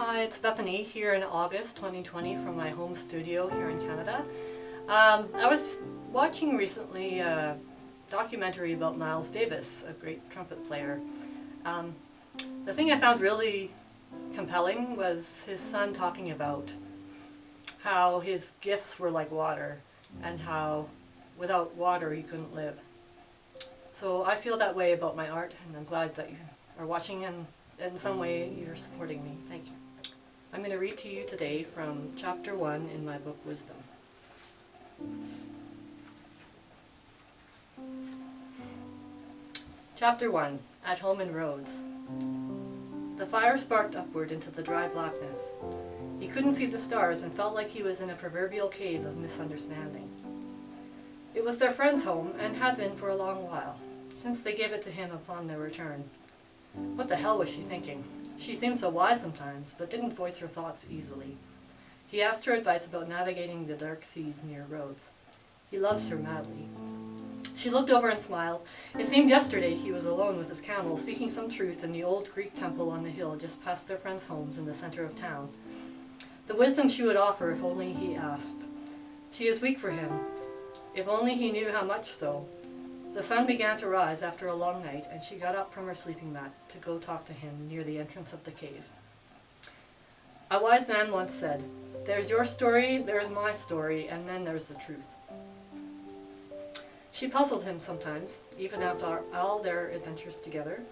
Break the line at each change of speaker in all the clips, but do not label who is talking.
Hi, it's Bethany here in August 2020 from my home studio here in Canada. I was watching recently a documentary about Miles Davis, a great trumpet player. The thing I found really compelling was his son talking about how his gifts were like water and how without water he couldn't live. So I feel that way about my art, and I'm glad that you are watching and in some way you're supporting me. Thank you. I'm going to read to you today from chapter 1 in my book Wisdom. Chapter 1, At Home in Rhodes. The fire sparked upward into the dry blackness. He couldn't see the stars and felt like he was in a proverbial cave of misunderstanding. It was their friend's home and had been for a long while, since they gave it to him upon their return. What the hell was she thinking? She seemed so wise sometimes, but didn't voice her thoughts easily. He asked her advice about navigating the dark seas near Rhodes. He loves her madly. She looked over and smiled. It seemed yesterday he was alone with his camel, seeking some truth in the old Greek temple on the hill just past their friends' homes in the center of town. The wisdom she would offer if only he asked. She is weak for him. If only he knew how much so. The sun began to rise after a long night, and she got up from her sleeping mat to go talk to him near the entrance of the cave. A wise man once said, "There's your story, there's my story, and then there's the truth." She puzzled him sometimes, even after all their adventures together.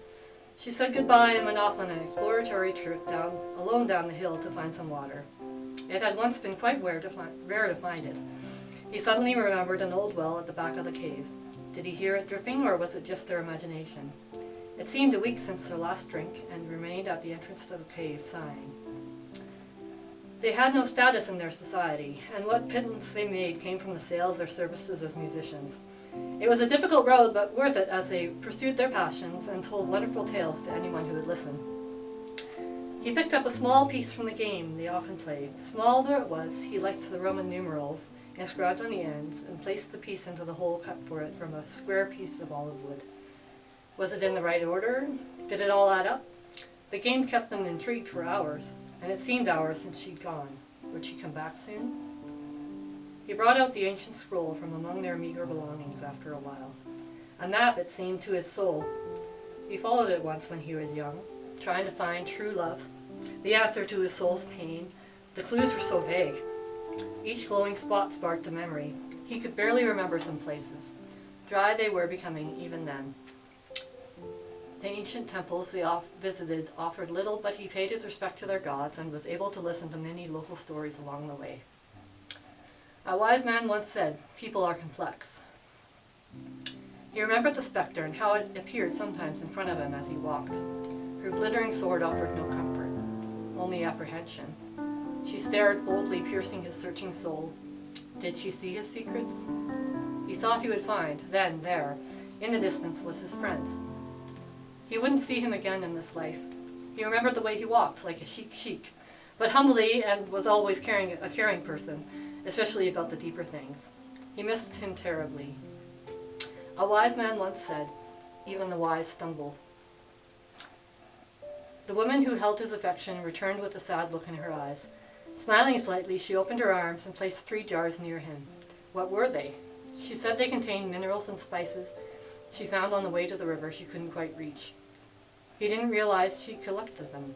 She said goodbye and went off on an exploratory trip alone down the hill to find some water. It had once been quite rare to find it. He suddenly remembered an old well at the back of the cave. Did he hear it dripping, or was it just their imagination? It seemed a week since their last drink, and remained at the entrance to the cave, sighing. They had no status in their society, and what pittance they made came from the sale of their services as musicians. It was a difficult road, but worth it as they pursued their passions and told wonderful tales to anyone who would listen. He picked up a small piece from the game they often played. Small though it was, he liked the Roman numerals inscribed on the ends, and placed the piece into the hole cut for it from a square piece of olive wood. Was it in the right order? Did it all add up? The game kept them intrigued for hours, and it seemed hours since she'd gone. Would she come back soon? He brought out the ancient scroll from among their meager belongings after a while. A map, it seemed, to his soul. He followed it once when he was young, trying to find true love, the answer to his soul's pain. The clues were so vague. Each glowing spot sparked a memory. He could barely remember some places. Dry they were becoming even then. The ancient temples they visited offered little, but he paid his respect to their gods and was able to listen to many local stories along the way. A wise man once said, "People are complex." He remembered the spectre and how it appeared sometimes in front of him as he walked. Her glittering sword offered no comfort, only apprehension. She stared boldly, piercing his searching soul. Did she see his secrets? He thought he would find, then, there, in the distance, was his friend. He wouldn't see him again in this life. He remembered the way he walked, like a chic, but humbly, and was always a caring person, especially about the deeper things. He missed him terribly. A wise man once said, "Even the wise stumble." The woman who held his affection returned with a sad look in her eyes. Smiling slightly, she opened her arms and placed 3 jars near him. What were they? She said they contained minerals and spices she found on the way to the river she couldn't quite reach. He didn't realize she collected them.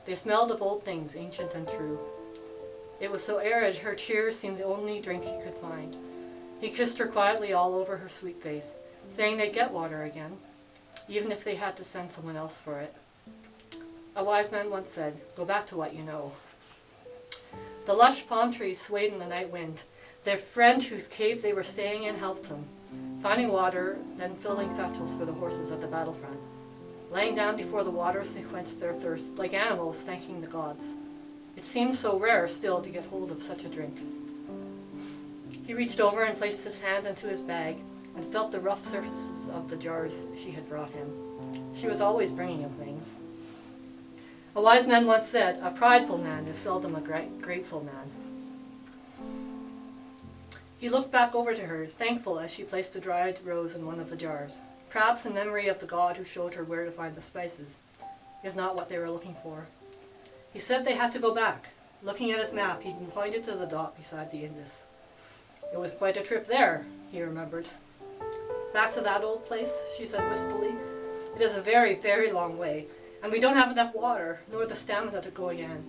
They smelled of old things, ancient and true. It was so arid, her tears seemed the only drink he could find. He kissed her quietly all over her sweet face, saying they'd get water again, even if they had to send someone else for it. A wise man once said, "Go back to what you know." The lush palm trees swayed in the night wind. Their friend whose cave they were staying in helped them, finding water, then filling satchels for the horses at the battlefront. Laying down before the waters, they quenched their thirst, like animals thanking the gods. It seemed so rare still to get hold of such a drink. He reached over and placed his hand into his bag and felt the rough surfaces of the jars she had brought him. She was always bringing him things. A wise man once said, "A prideful man is seldom a grateful man." He looked back over to her, thankful as she placed a dried rose in one of the jars, perhaps in memory of the god who showed her where to find the spices, if not what they were looking for. He said they had to go back. Looking at his map, he pointed to the dot beside the Indus. It was quite a trip there, he remembered. Back to that old place, she said wistfully. It is a very, very long way, and we don't have enough water, nor the stamina to go again.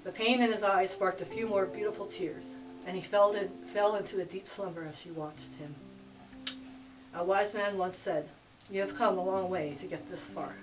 The pain in his eyes sparked a few more beautiful tears, and he fell into a deep slumber as she watched him. A wise man once said, "You have come a long way to get this far."